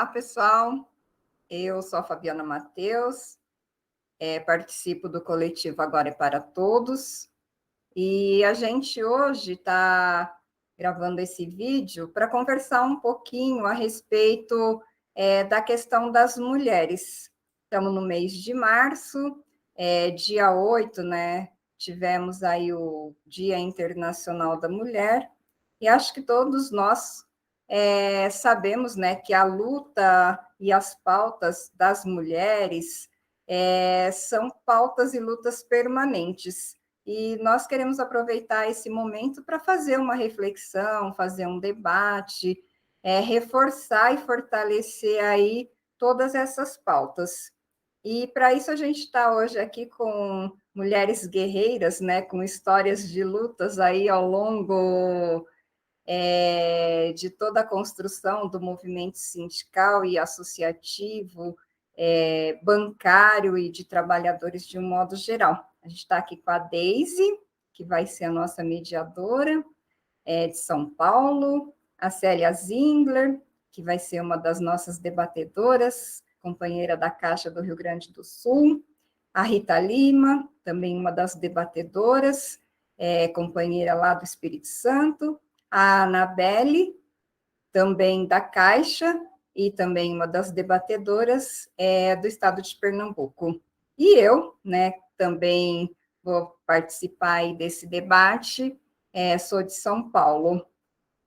Olá, pessoal. Eu sou a Fabiana Mateus, participo do coletivo Agora é para Todos, e a gente hoje está gravando esse vídeo para conversar um pouquinho a respeito da questão das mulheres. Estamos no mês de março, dia 8, né? Tivemos aí o Dia Internacional da Mulher, e acho que todos nós sabemos, né, que a luta e as pautas das mulheres são pautas e lutas permanentes. E nós queremos aproveitar esse momento para fazer uma reflexão, fazer um debate, reforçar e fortalecer aí todas essas pautas. E para isso a gente está hoje aqui com mulheres guerreiras, né, com histórias de lutas aí ao longo de toda a construção do movimento sindical e associativo, bancário e de trabalhadores de um modo geral. A gente está aqui com a Deise, que vai ser a nossa mediadora, de São Paulo, a Célia Zingler, que vai ser uma das nossas debatedoras, companheira da Caixa do Rio Grande do Sul, a Rita Lima, também uma das debatedoras, companheira lá do Espírito Santo, a Anabelle, também da Caixa, e também uma das debatedoras do estado de Pernambuco. E eu, né, também vou participar aí desse debate, sou de São Paulo.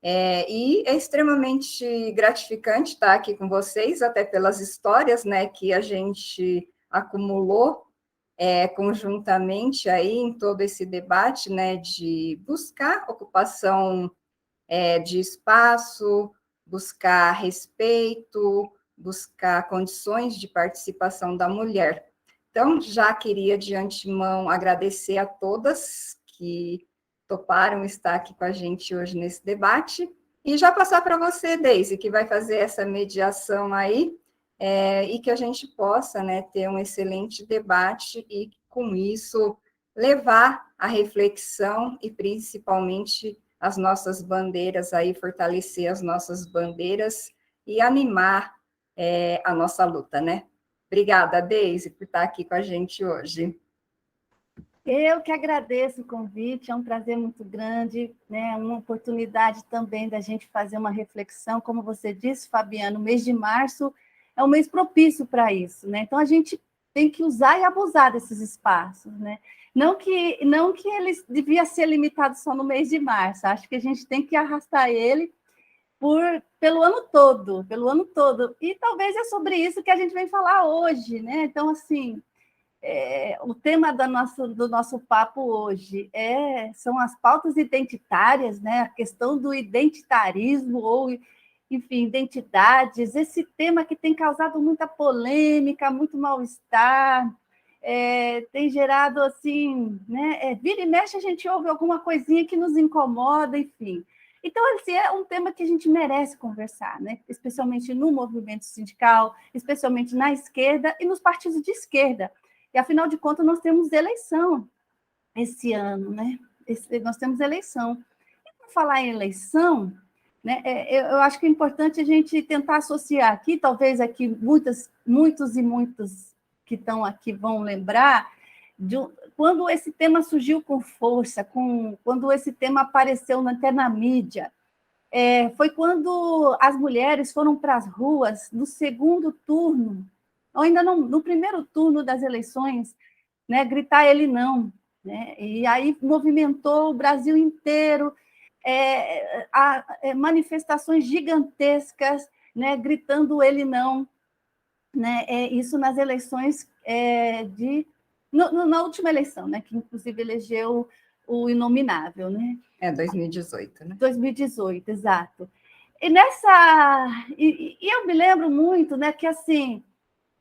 E é extremamente gratificante estar aqui com vocês, até pelas histórias, né, que a gente acumulou conjuntamente aí em todo esse debate, né, de buscar ocupação de espaço, buscar respeito, buscar condições de participação da mulher. Então, já queria de antemão agradecer a todas que toparam estar aqui com a gente hoje nesse debate, e já passar para você, Deise, que vai fazer essa mediação aí, e que a gente possa, né, ter um excelente debate e, com isso, levar a reflexão e, principalmente, as nossas bandeiras aí, fortalecer as nossas bandeiras e animar a nossa luta, né? Obrigada, Deise, por estar aqui com a gente hoje. Eu que agradeço o convite, é um prazer muito grande, né? Uma oportunidade também da gente fazer uma reflexão, como você disse, Fabiano, o mês de março é um mês propício para isso, né? Então a gente tem que usar e abusar desses espaços, né? Não que ele devia ser limitado só no mês de março, acho que a gente tem que arrastar ele pelo ano todo, e talvez é sobre isso que a gente vem falar hoje, né? Então, assim, o tema do nosso papo hoje são as pautas identitárias, né? A questão do identitarismo, ou, enfim, identidades, esse tema que tem causado muita polêmica, muito mal-estar, tem gerado, assim, né? Vira e mexe, a gente ouve alguma coisinha que nos incomoda, enfim. Então, assim, é um tema que a gente merece conversar, né? Especialmente no movimento sindical, especialmente na esquerda e nos partidos de esquerda. E, afinal de contas, nós temos eleição esse ano, né? Nós temos eleição. E, por falar em eleição, né, eu acho que é importante a gente tentar associar aqui, talvez aqui muitos e muitos que estão aqui vão lembrar, quando esse tema surgiu com força, quando esse tema apareceu até na mídia, foi quando as mulheres foram para as ruas no segundo turno, ou ainda não, no primeiro turno das eleições, né, gritar ele não, né? E aí movimentou o Brasil inteiro, manifestações gigantescas, né, gritando ele não, né? Isso nas eleições na última eleição, né, que inclusive elegeu o inominável, né? 2018, né? 2018, exato. E eu me lembro muito, né, que assim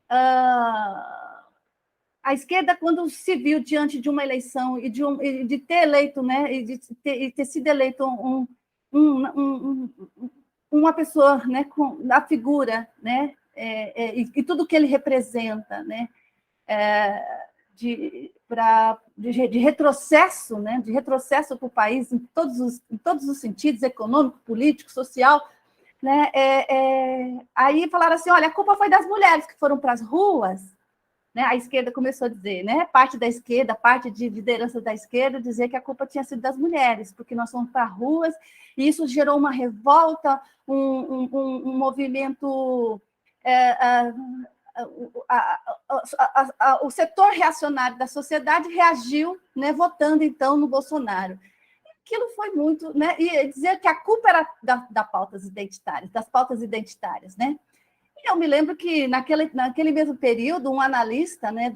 a esquerda, quando se viu diante de uma eleição e de ter eleito, né, e ter sido eleito uma pessoa, né, com a figura, né, e tudo que ele representa, né, de retrocesso, né, de retrocesso para o país em todos os sentidos, econômico, político, social, né? Aí falaram assim, olha, a culpa foi das mulheres que foram para as ruas, né? A esquerda começou a dizer, né? Parte da esquerda, parte de liderança da esquerda, dizer que a culpa tinha sido das mulheres, porque nós fomos para ruas, e isso gerou uma revolta, um movimento... o setor reacionário da sociedade reagiu, né, votando, então, no Bolsonaro. Aquilo foi muito... Né, e dizer que a culpa era das pautas identitárias, né? E eu me lembro que, naquele mesmo período, um analista, né,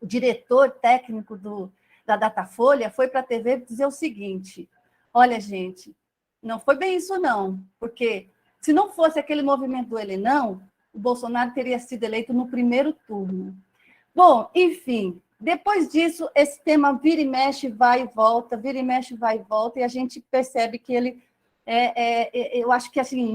o diretor técnico da Datafolha, foi para a TV dizer o seguinte, olha, gente, não foi bem isso, não, porque se não fosse aquele movimento do ele não, o Bolsonaro teria sido eleito no primeiro turno. Bom, enfim, depois disso, esse tema vira e mexe, vai e volta, vira e mexe, vai e volta, e a gente percebe que ele... eu acho que, assim,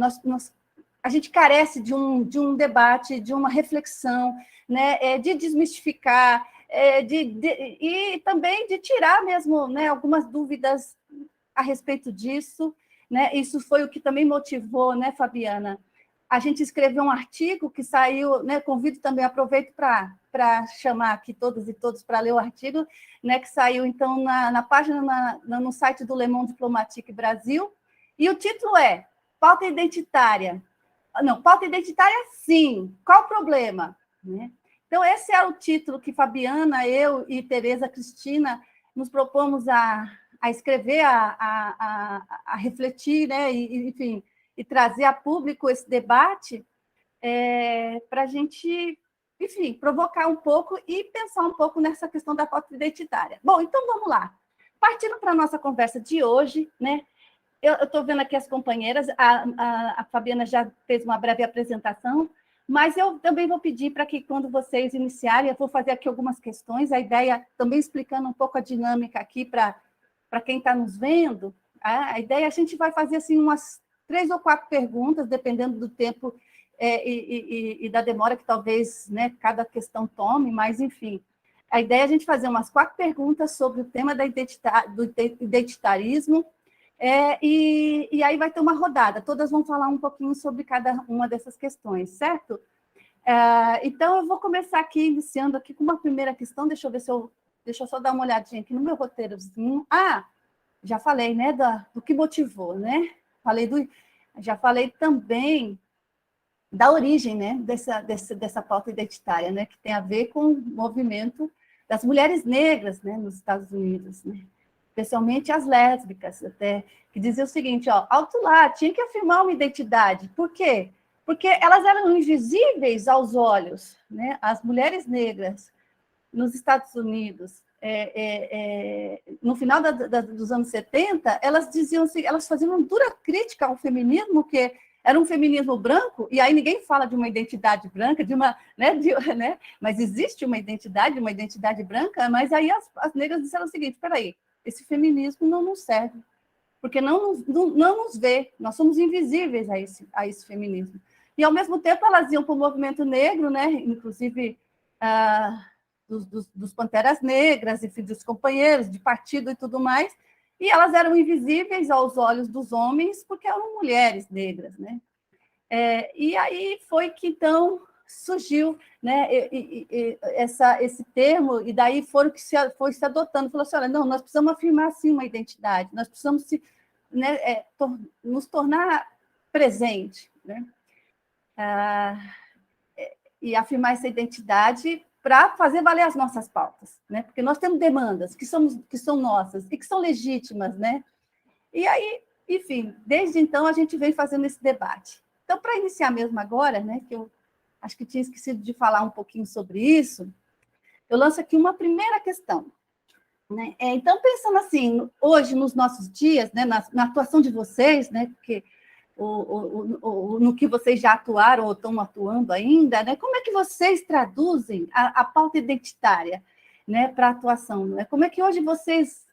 a gente carece de um debate, de uma reflexão, né, de desmistificar, e também de tirar mesmo, né, algumas dúvidas a respeito disso, né? Isso foi o que também motivou, né, Fabiana? A gente escreveu um artigo que saiu, né, convido também, aproveito para chamar aqui todos e todos para ler o artigo, né, que saiu, então, na página, no site do Le Monde Diplomatique Brasil, e o título é Pauta Identitária. Não, pauta identitária, sim. Qual o problema? Né? Então, esse é o título que Fabiana, eu e Tereza Cristina nos propomos a escrever, a refletir, né? Enfim, e trazer a público esse debate para a gente, enfim, provocar um pouco e pensar um pouco nessa questão da pauta identitária. Bom, então vamos lá. Partindo para a nossa conversa de hoje, né? Eu estou vendo aqui as companheiras, a Fabiana já fez uma breve apresentação, mas eu também vou pedir para que, quando vocês iniciarem, eu vou fazer aqui algumas questões, a ideia também explicando um pouco a dinâmica aqui para quem está nos vendo. A ideia, a gente vai fazer assim, umas 3 ou 4 perguntas, dependendo do tempo e da demora que talvez, né, cada questão tome, mas, enfim. A ideia é a gente fazer umas 4 perguntas sobre o tema do identitarismo, e aí vai ter uma rodada, todas vão falar um pouquinho sobre cada uma dessas questões, certo? Então, eu vou começar aqui, iniciando aqui com uma primeira questão, deixa eu só dar uma olhadinha aqui no meu roteirozinho. Já falei, né, do que motivou, né? Já falei também da origem, né, dessa pauta identitária, né, que tem a ver com o movimento das mulheres negras, né, nos Estados Unidos, né? Especialmente as lésbicas, até, que dizia o seguinte, alto lá, tinha que afirmar uma identidade. Por quê? Porque elas eram invisíveis aos olhos, né? As mulheres negras nos Estados Unidos, no final dos anos 70, elas diziam assim, elas faziam uma dura crítica ao feminismo, que era um feminismo branco, e aí ninguém fala de uma identidade branca, né, mas existe uma identidade branca, mas aí as negras disseram o seguinte, espera aí, esse feminismo não nos serve, porque não nos vê, nós somos invisíveis a esse feminismo. E, ao mesmo tempo, elas iam para o movimento negro, né? Inclusive dos Panteras Negras, enfim, dos companheiros de partido e tudo mais, e elas eram invisíveis aos olhos dos homens porque eram mulheres negras, né? E aí foi que, então, surgiu, né, esse termo, e daí foi se adotando, falou assim, olha, não, nós precisamos afirmar, sim, uma identidade, nós precisamos nos tornar presente, né? E afirmar essa identidade para fazer valer as nossas pautas, né? Porque nós temos demandas que são nossas e que são legítimas, né? E aí, enfim, desde então a gente vem fazendo esse debate. Então, para iniciar mesmo agora, né, que eu acho que tinha esquecido de falar um pouquinho sobre isso, eu lanço aqui uma primeira questão. Né? Então, pensando assim, hoje, nos nossos dias, né, na atuação de vocês, né, porque no que vocês já atuaram ou estão atuando ainda, né, como é que vocês traduzem a pauta identitária, né, para a atuação? Né? Como é que hoje vocês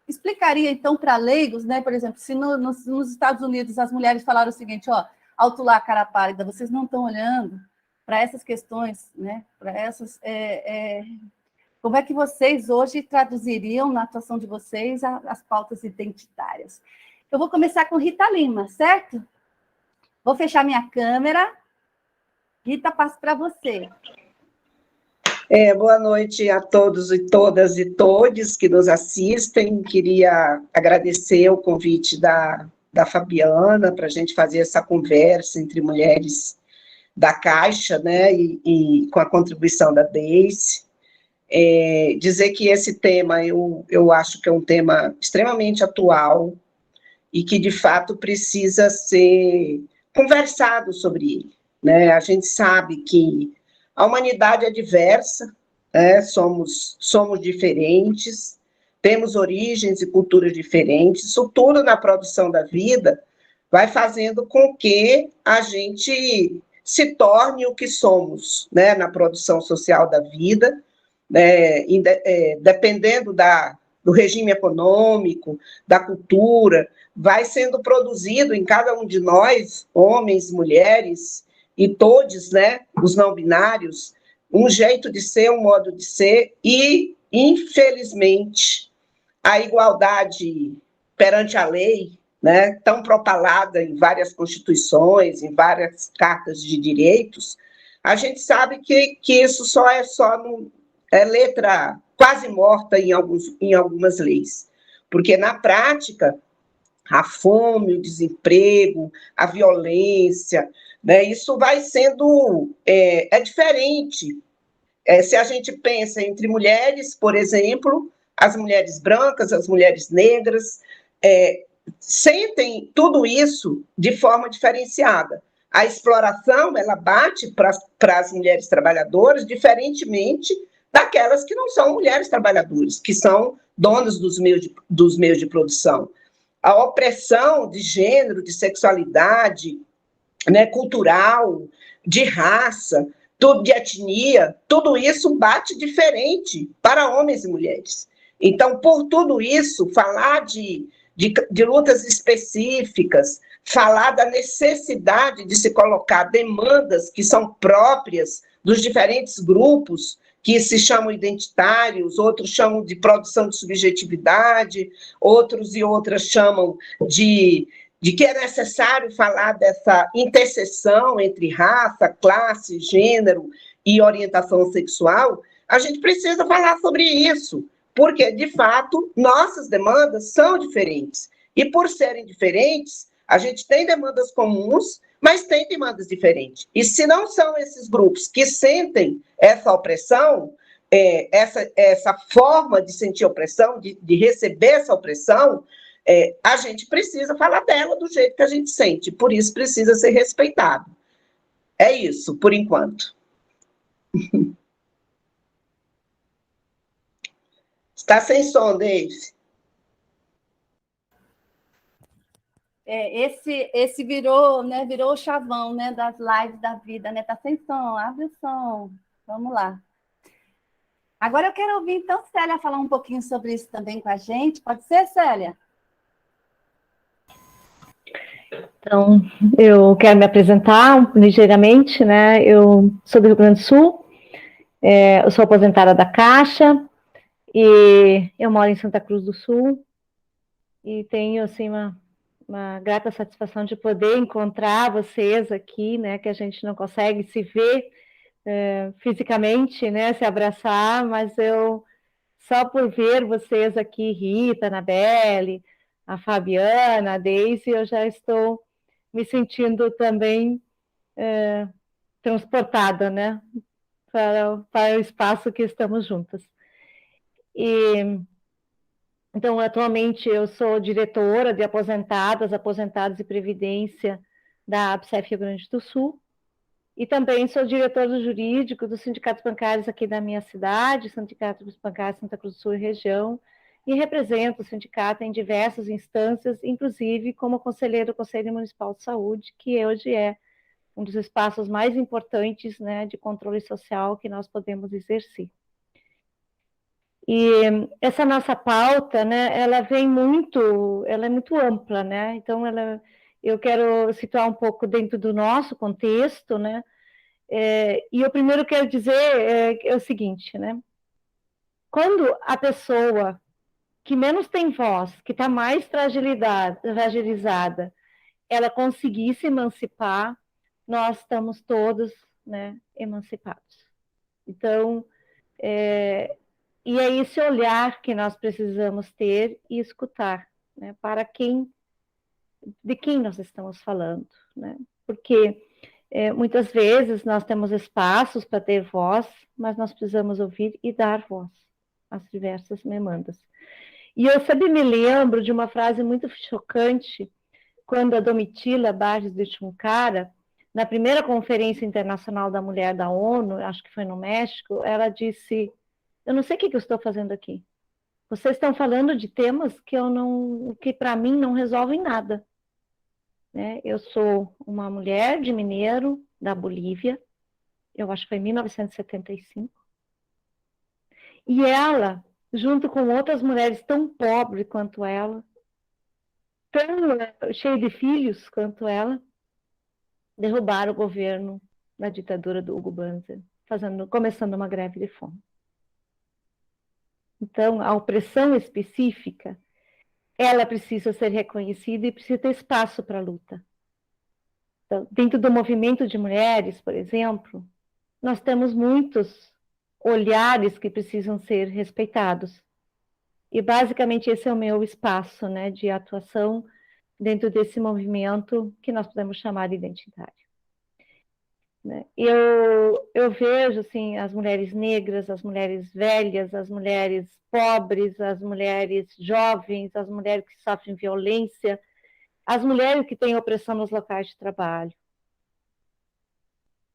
explicaria, então, para leigos, né, por exemplo, se nos Estados Unidos as mulheres falaram o seguinte, alto lá, cara pálida, vocês não estão olhando para essas questões, né, para essas... como é que vocês hoje traduziriam na atuação de vocês as pautas identitárias? Eu vou começar com Rita Lima, certo? Vou fechar minha câmera. Rita, passo para você. Boa noite a todos e todas e todes que nos assistem. Queria agradecer o convite da Fabiana para a gente fazer essa conversa entre mulheres da Caixa, né, e com a contribuição da Deise. Dizer que esse tema eu acho que é um tema extremamente atual e que, de fato, precisa ser conversado sobre ele, né? A gente sabe que a humanidade é diversa, né? Somos diferentes, temos origens e culturas diferentes, isso tudo na produção da vida vai fazendo com que a gente se torne o que somos, né? Na produção social da vida, né? Dependendo do regime econômico, da cultura, vai sendo produzido em cada um de nós, homens, mulheres, e todos, né, os não binários, um jeito de ser, um modo de ser, e, infelizmente, a igualdade perante a lei, né, tão propalada em várias constituições, em várias cartas de direitos, a gente sabe que isso é letra quase morta em algumas leis, porque, na prática, a fome, o desemprego, a violência, né, isso vai sendo diferente. Se a gente pensa entre mulheres, por exemplo, as mulheres brancas, as mulheres negras, sentem tudo isso de forma diferenciada. A exploração, ela bate para as mulheres trabalhadoras, diferentemente daquelas que não são mulheres trabalhadoras, que são donas dos meios de produção. A opressão de gênero, de sexualidade, né, cultural, de raça, de etnia, tudo isso bate diferente para homens e mulheres. Então, por tudo isso, falar de lutas específicas, falar da necessidade de se colocar demandas que são próprias dos diferentes grupos, que se chamam identitários, outros chamam de produção de subjetividade, outros e outras chamam de que é necessário falar dessa interseção entre raça, classe, gênero e orientação sexual, a gente precisa falar sobre isso, porque, de fato, nossas demandas são diferentes. E, por serem diferentes, a gente tem demandas comuns, mas tem demandas diferentes. E se não são esses grupos que sentem essa opressão, essa forma de sentir opressão, de receber essa opressão, a gente precisa falar dela do jeito que a gente sente, por isso precisa ser respeitado. É isso, por enquanto. Está sem som, Deise. Esse virou o chavão, né, das lives da vida, né? Tá sem som, abre o som. Vamos lá. Agora eu quero ouvir, então, Célia falar um pouquinho sobre isso também com a gente. Pode ser, Célia? Então, eu quero me apresentar ligeiramente, né? Eu sou do Rio Grande do Sul, eu sou aposentada da Caixa e eu moro em Santa Cruz do Sul e tenho, assim, uma grata satisfação de poder encontrar vocês aqui, né? Que a gente não consegue se ver fisicamente, né? Se abraçar, mas só por ver vocês aqui, Rita, Anabelle, a Fabiana, a Deise, eu já estou me sentindo também transportada, né, para o espaço que estamos juntas. Então, atualmente, eu sou diretora de aposentados e previdência da ABSEF Rio Grande do Sul, e também sou diretora jurídico dos sindicatos bancários aqui da minha cidade, Sindicato dos Bancários Santa Cruz do Sul e região, e represento o sindicato em diversas instâncias, inclusive como conselheira do Conselho Municipal de Saúde, que hoje é um dos espaços mais importantes, né, de controle social que nós podemos exercer. E essa nossa pauta, né, ela é muito ampla, né, então eu quero situar um pouco dentro do nosso contexto, né, e eu primeiro quero dizer é o seguinte, né, quando a pessoa que menos tem voz, que está mais fragilizada, ela conseguir se emancipar, nós estamos todos, né, emancipados. Então, e é esse olhar que nós precisamos ter e escutar, né, de quem nós estamos falando, né? Porque muitas vezes nós temos espaços para ter voz, mas nós precisamos ouvir e dar voz às diversas demandas. E eu sempre me lembro de uma frase muito chocante, quando a Domitila Barros de Chuncara, na primeira Conferência Internacional da Mulher da ONU, acho que foi no México, ela disse: eu não sei o que eu estou fazendo aqui. Vocês estão falando de temas que para mim não resolvem nada. Né? Eu sou uma mulher de mineiro da Bolívia, eu acho que foi em 1975, e ela, junto com outras mulheres tão pobres quanto ela, tão cheia de filhos quanto ela, derrubaram o governo da ditadura do Hugo Banzer, começando uma greve de fome. Então, a opressão específica, ela precisa ser reconhecida e precisa ter espaço para a luta. Então, dentro do movimento de mulheres, por exemplo, nós temos muitos olhares que precisam ser respeitados. E, basicamente, esse é o meu espaço, né, de atuação dentro desse movimento que nós podemos chamar de identitário. Né? Eu vejo assim, as mulheres negras, as mulheres velhas, as mulheres pobres, as mulheres jovens, as mulheres que sofrem violência, as mulheres que têm opressão nos locais de trabalho.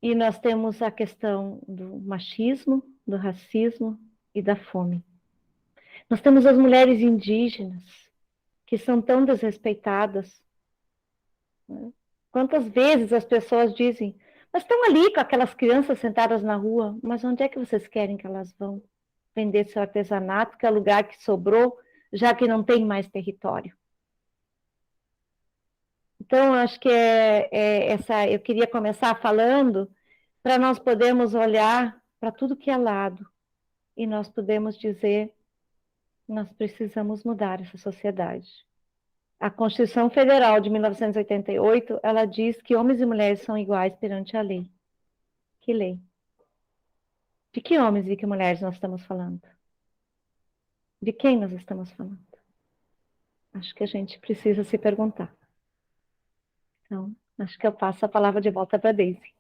E nós temos a questão do machismo, do racismo e da fome. Nós temos as mulheres indígenas, que são tão desrespeitadas. Né? Quantas vezes as pessoas dizem: mas estão ali com aquelas crianças sentadas na rua, mas onde é que vocês querem que elas vão vender seu artesanato, que é o lugar que sobrou, já que não tem mais território? Então, acho que eu queria começar falando para nós podermos olhar para tudo que é lado e nós podemos dizer: nós precisamos mudar essa sociedade. A Constituição Federal de 1988, ela diz que homens e mulheres são iguais perante a lei. Que lei? De que homens e que mulheres nós estamos falando? De quem nós estamos falando? Acho que a gente precisa se perguntar. Então, acho que eu passo a palavra de volta para a Daisy.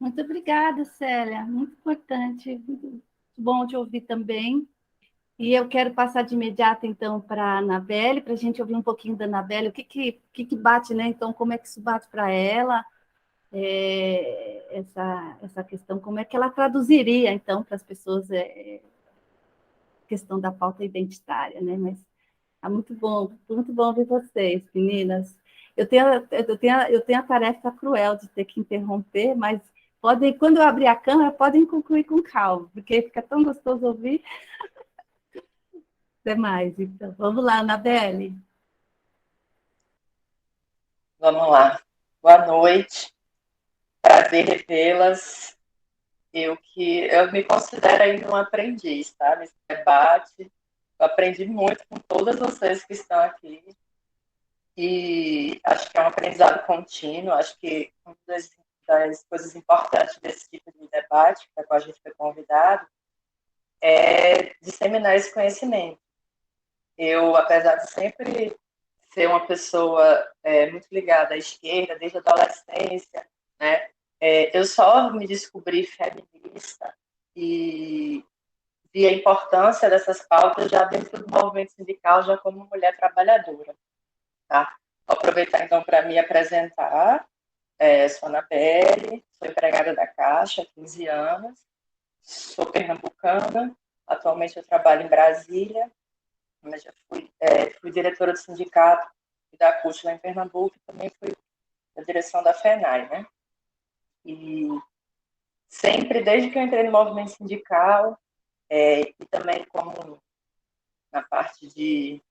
Muito obrigada, Célia. Muito importante. Muito bom te ouvir também. E eu quero passar de imediato, então, para a Anabelle, para a gente ouvir um pouquinho da Anabelle, o que bate, né? Então, como é que isso bate para ela, essa questão, como é que ela traduziria, então, para as pessoas a questão da pauta identitária, né? Mas é muito bom ouvir vocês, meninas. Eu tenho a tarefa cruel de ter que interromper, mas quando eu abrir a câmera, podem concluir com calma, porque fica tão gostoso ouvir. Até mais, então. Vamos lá, Anabelle. Vamos lá. Boa noite. Prazer revê-las. Eu me considero ainda um aprendiz, tá? Nesse debate. Eu aprendi muito com todas vocês que estão aqui. E acho que é um aprendizado contínuo. Acho que uma das coisas importantes desse tipo de debate, para qual a gente foi convidado, é disseminar esse conhecimento. Eu, apesar de sempre ser uma pessoa muito ligada à esquerda, desde a adolescência, né? Eu só me descobri feminista e vi a importância dessas pautas já dentro do movimento sindical, já como mulher trabalhadora. Tá? Vou aproveitar, então, para me apresentar. Sou Anabelle, sou empregada da Caixa há 15 anos, sou pernambucana, atualmente eu trabalho em Brasília, mas já fui diretora do sindicato e da CUT lá em Pernambuco, e também fui da direção da FENAI, né? E sempre, desde que eu entrei no movimento sindical, e também como na parte de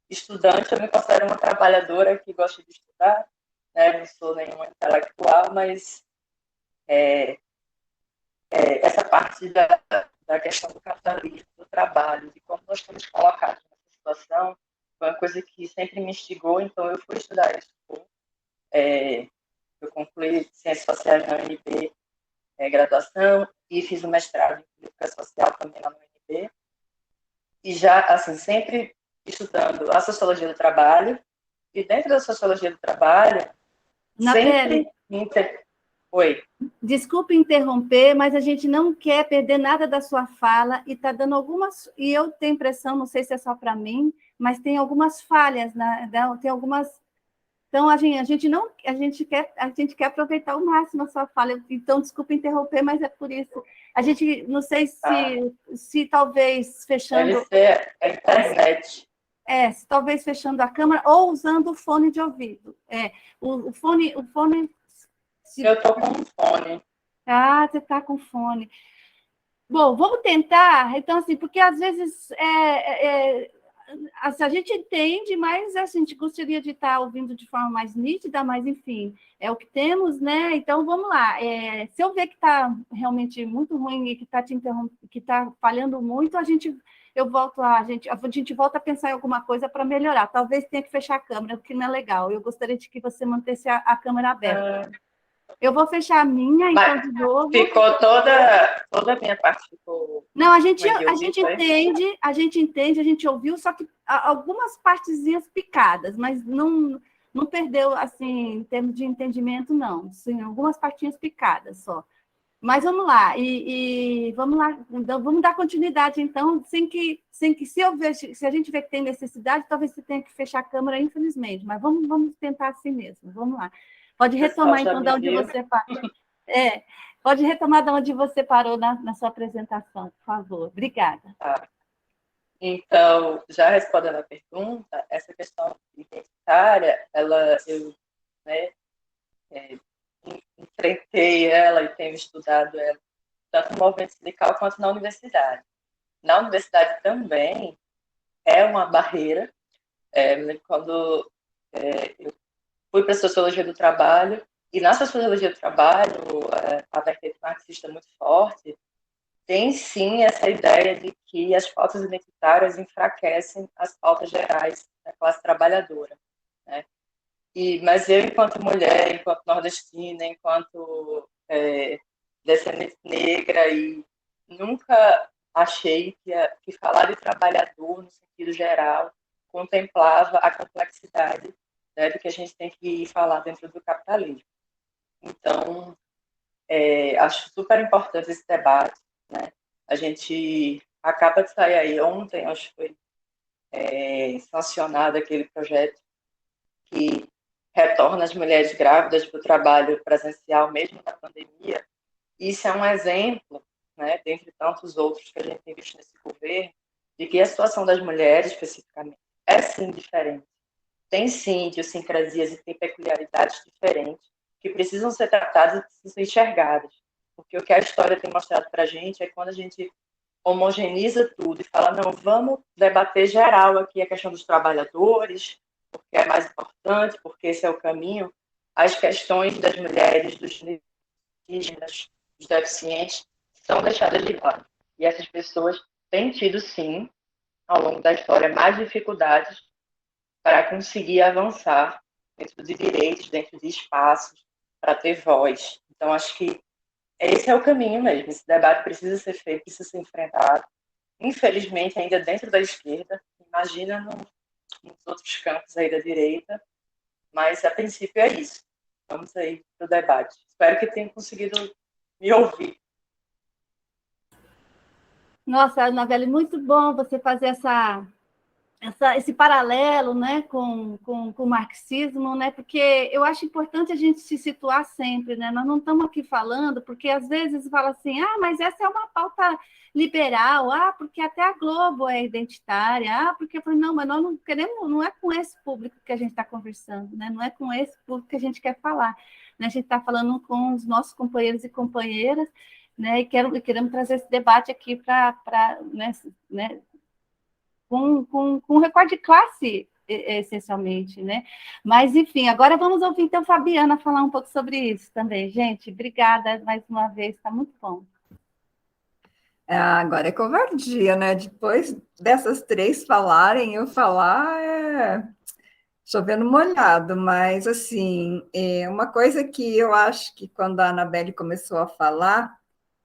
estudante, eu me considero uma trabalhadora que gosta de estudar, né? Não sou nenhuma intelectual, mas essa parte da questão do capitalismo, do trabalho, de como fomos colocados nessa situação, foi uma coisa que sempre me instigou, então eu fui estudar isso. Eu concluí Ciências Sociais na UNB, graduação, e fiz o mestrado em Política Social também na UNB. E já, assim, sempre estudando a Sociologia do Trabalho, e dentro da Sociologia do Trabalho, sempre... Oi. Desculpe interromper, mas a gente não quer perder nada da sua fala e está dando algumas... E eu tenho impressão, não sei se é só para mim, mas tem algumas falhas, né? Tem algumas... Então, a gente quer aproveitar ao máximo a sua fala. Então, desculpe interromper, mas é por isso. A gente, não sei se talvez fechando... Deve ser a internet. Se talvez fechando a câmera ou usando o fone de ouvido. O fone... Eu estou com um fone. Ah, você está com fone. Bom, vamos tentar. Então, assim, porque às vezes a gente entende, mas a gente gostaria de estar ouvindo de forma mais nítida, mas, enfim, é o que temos, né? Então, vamos lá. Se eu ver que está realmente muito ruim e que está que está falhando muito, a gente volta a pensar em alguma coisa para melhorar. Talvez tenha que fechar a câmera, porque não é legal. Eu gostaria de que você mantesse a câmera aberta. Eu vou fechar a minha, então, de novo. Ficou toda a minha parte ficou... Não, a gente entende, a gente ouviu, só que algumas partezinhas picadas, mas não perdeu, assim, em termos de entendimento, não. Sim, algumas partinhas picadas só. Mas vamos lá, vamos lá, então, vamos dar continuidade, então, sem que se a gente vê que tem necessidade, talvez você tenha que fechar a câmera, infelizmente, mas vamos tentar assim mesmo, vamos lá. Pode retomar, então, de onde você parou. Pode retomar de onde você parou na sua apresentação, por favor. Obrigada. Então, já respondendo a pergunta, essa questão identitária, eu enfrentei ela e tenho estudado ela, tanto no movimento sindical quanto na universidade. Na universidade também é uma barreira. Quando eu fui para a Sociologia do Trabalho, e na Sociologia do Trabalho, a vertente marxista muito forte, tem sim essa ideia de que as pautas identitárias enfraquecem as pautas gerais da classe trabalhadora, né? Mas eu, enquanto mulher, enquanto nordestina, enquanto descendente negra, e nunca achei que falar de trabalhador, no sentido geral, contemplava a complexidade, né, do que a gente tem que falar dentro do capitalismo. Então, acho super importante esse debate, né? A gente acaba de sair aí ontem, acho que foi sancionado aquele projeto que retorna as mulheres grávidas para o trabalho presencial mesmo na pandemia. Isso é um exemplo, né, dentre tantos outros que a gente tem visto nesse governo, de que a situação das mulheres, especificamente, é sim diferente. Tem sim idiosincrasias e tem peculiaridades diferentes que precisam ser tratadas e precisam ser enxergadas. Porque o que a história tem mostrado para a gente é quando a gente homogeneiza tudo e fala, não, vamos debater geral aqui a questão dos trabalhadores, porque é mais importante, porque esse é o caminho, as questões das mulheres, dos indígenas, dos deficientes, são deixadas de lado. E essas pessoas têm tido, sim, ao longo da história, mais dificuldades para conseguir avançar dentro de direitos, dentro de espaços, para ter voz. Então, acho que esse é o caminho mesmo. Esse debate precisa ser feito, precisa ser enfrentado. Infelizmente, ainda dentro da esquerda, imagina nos outros campos aí da direita, mas, a princípio, é isso. Vamos aí para o debate. Espero que tenham conseguido me ouvir. Nossa, Anabelle, muito bom você fazer esse paralelo, né, com o marxismo, né, porque eu acho importante a gente se situar sempre, né, nós não estamos aqui falando, porque às vezes fala assim, mas essa é uma pauta liberal, porque até a Globo é identitária, porque eu falei, não, mas nós não queremos, não é com esse público que a gente está conversando, né, não é com esse público que a gente quer falar, né, a gente está falando com os nossos companheiros e companheiras, né, e queremos trazer esse debate aqui para né, com recorde de classe, essencialmente, né? Mas, enfim, agora vamos ouvir, então, Fabiana falar um pouco sobre isso também. Gente, obrigada mais uma vez, está muito bom. Agora é covardia, né? Depois dessas três falarem, eu falar chovendo molhado, mas assim, uma coisa que eu acho que quando a Anabelle começou a falar,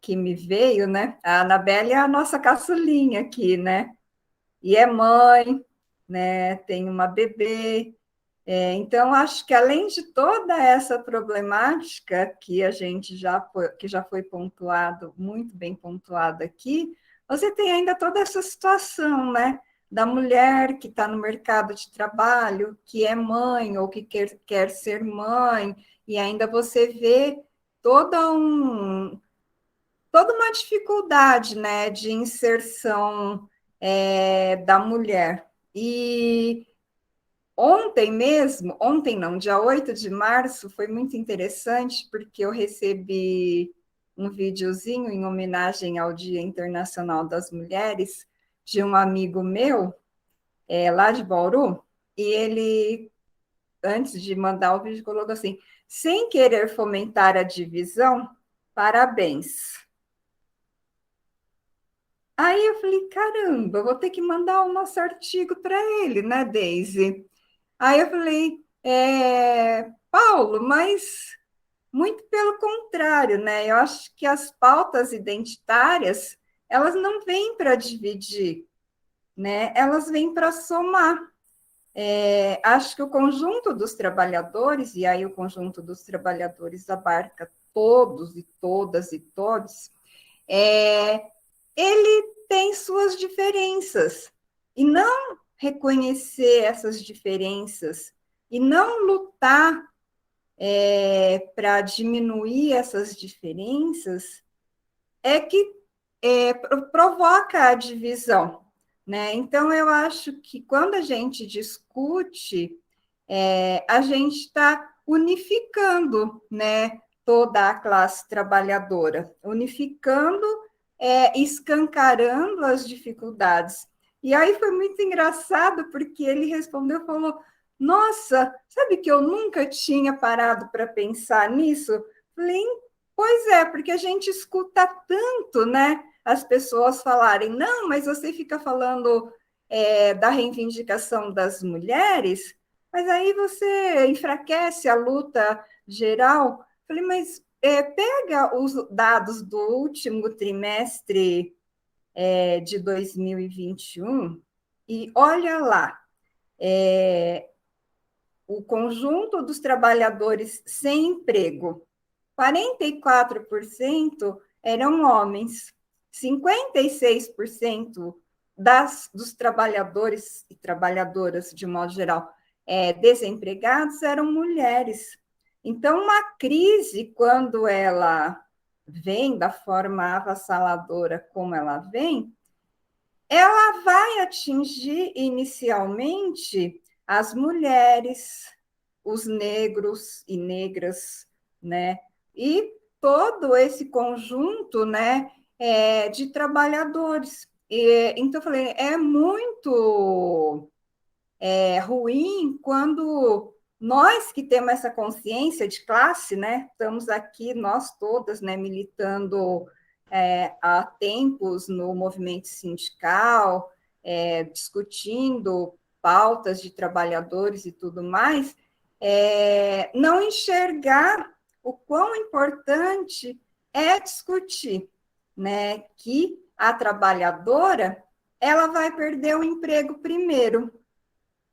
que me veio, né? A Anabelle é a nossa caçulinha aqui, né? E é mãe, né? Tem uma bebê. Então, acho que além de toda essa problemática que a gente que já foi pontuado, muito bem pontuado aqui, você tem ainda toda essa situação, né? Da mulher que está no mercado de trabalho, que é mãe ou que quer ser mãe, e ainda você vê toda, toda uma dificuldade, né, de inserção da mulher. E ontem mesmo, ontem não, dia 8 de março, foi muito interessante, porque eu recebi um videozinho em homenagem ao Dia Internacional das Mulheres, de um amigo meu, lá de Bauru, e ele, antes de mandar o vídeo, colocou assim: sem querer fomentar a divisão, parabéns. Aí eu falei, caramba, eu vou ter que mandar o nosso artigo para ele, né, Deise? Aí eu falei, Paulo, mas muito pelo contrário, né? Eu acho que as pautas identitárias, elas não vêm para dividir, né? Elas vêm para somar. Acho que o conjunto dos trabalhadores, e aí o conjunto dos trabalhadores abarca todos e todas e todos, ele tem suas diferenças. E não reconhecer essas diferenças e não lutar para diminuir essas diferenças é que provoca a divisão, né? Então, eu acho que quando a gente discute, a gente está unificando, né, toda a classe trabalhadora, unificando, escancarando as dificuldades. E aí foi muito engraçado, porque ele respondeu, falou, nossa, sabe que eu nunca tinha parado para pensar nisso? Falei, pois é, porque a gente escuta tanto, né, as pessoas falarem, não, mas você fica falando da reivindicação das mulheres, mas aí você enfraquece a luta geral. Falei, mas pega os dados do último trimestre de 2021 e olha lá, o conjunto dos trabalhadores sem emprego, 44% eram homens, 56% dos trabalhadores e trabalhadoras, de modo geral, desempregados, eram mulheres. Então, uma crise, quando ela vem da forma avassaladora como ela vem, ela vai atingir inicialmente as mulheres, os negros e negras, né? E todo esse conjunto, né, de trabalhadores. Então, eu falei, é muito ruim quando nós que temos essa consciência de classe, né, estamos aqui, nós todas, né, militando há tempos no movimento sindical, discutindo pautas de trabalhadores e tudo mais, não enxergar o quão importante é discutir, né, que a trabalhadora ela vai perder o emprego primeiro.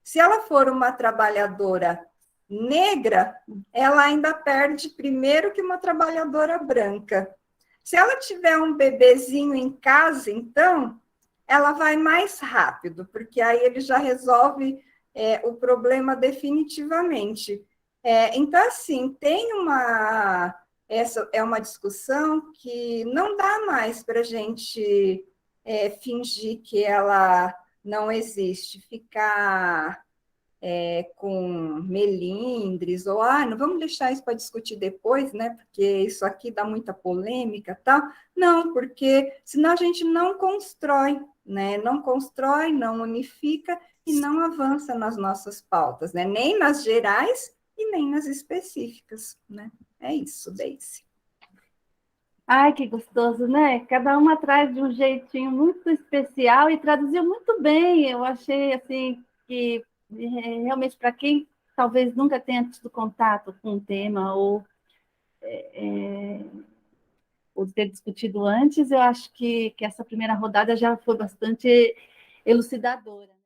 Se ela for uma trabalhadora negra, ela ainda perde primeiro que uma trabalhadora branca. Se ela tiver um bebezinho em casa, então, ela vai mais rápido, porque aí ele já resolve o problema definitivamente. Então, assim, essa é uma discussão que não dá mais para a gente fingir que ela não existe, ficar com melindres, ou não vamos deixar isso para discutir depois, né? Porque isso aqui dá muita polêmica, tá? Não, porque senão a gente não constrói, né? Não constrói, não unifica e não avança nas nossas pautas, né? Nem nas gerais e nem nas específicas, né? É isso, Deise. Ai, que gostoso, né? Cada uma traz de um jeitinho muito especial e traduziu muito bem. Eu achei assim que realmente para quem talvez nunca tenha tido contato com o tema ou ter discutido antes, eu acho que essa primeira rodada já foi bastante elucidadora.